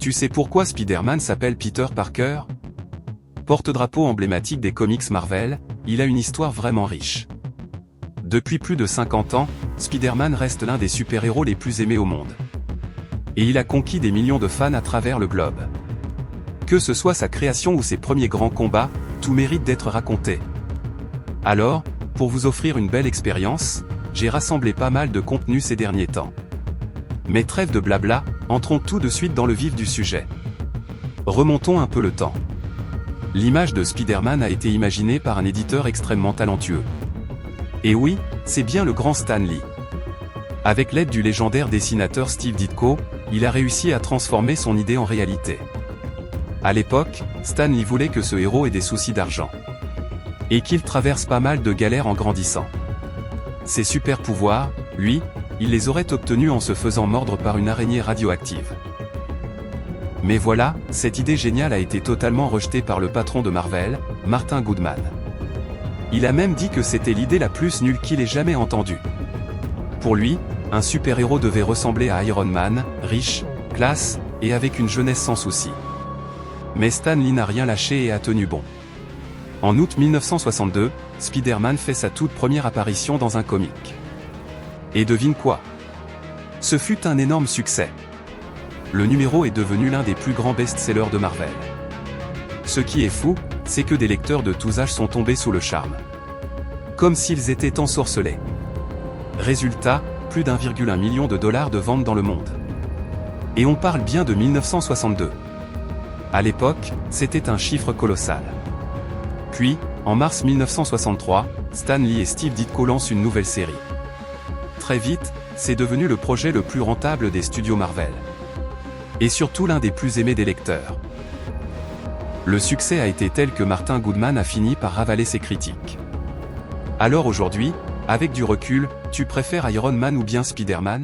Tu sais pourquoi Spider-Man s'appelle Peter Parker? Porte-drapeau emblématique des comics Marvel, il a une histoire vraiment riche. Depuis plus de 50 ans, Spider-Man reste l'un des super-héros les plus aimés au monde. Et il a conquis des millions de fans à travers le globe. Que ce soit sa création ou ses premiers grands combats, tout mérite d'être raconté. Alors, pour vous offrir une belle expérience, j'ai rassemblé pas mal de contenu ces derniers temps. Mais trêve de blabla, entrons tout de suite dans le vif du sujet. Remontons un peu le temps. L'image de Spider-Man a été imaginée par un éditeur extrêmement talentueux. Et oui, c'est bien le grand Stan Lee. Avec l'aide du légendaire dessinateur Steve Ditko, il a réussi à transformer son idée en réalité. À l'époque, Stan Lee voulait que ce héros ait des soucis d'argent. Et qu'il traverse pas mal de galères en grandissant. Ses super pouvoirs, lui, il les aurait obtenus en se faisant mordre par une araignée radioactive. Mais voilà, cette idée géniale a été totalement rejetée par le patron de Marvel, Martin Goodman. Il a même dit que c'était l'idée la plus nulle qu'il ait jamais entendue. Pour lui, un super-héros devait ressembler à Iron Man, riche, classe, et avec une jeunesse sans souci. Mais Stan Lee n'a rien lâché et a tenu bon. En août 1962, Spider-Man fait sa toute première apparition dans un comic. Et devine quoi? Ce fut un énorme succès. Le numéro est devenu l'un des plus grands best-sellers de Marvel. Ce qui est fou, c'est que des lecteurs de tous âges sont tombés sous le charme. Comme s'ils étaient ensorcelés. Résultat, plus d'1,1 million de dollars de ventes dans le monde. Et on parle bien de 1962. À l'époque, c'était un chiffre colossal. Puis, en mars 1963, Stan Lee et Steve Ditko lancent une nouvelle série. Très vite, c'est devenu le projet le plus rentable des studios Marvel. Et surtout l'un des plus aimés des lecteurs. Le succès a été tel que Martin Goodman a fini par ravaler ses critiques. Alors aujourd'hui, avec du recul, tu préfères Iron Man ou bien Spider-Man?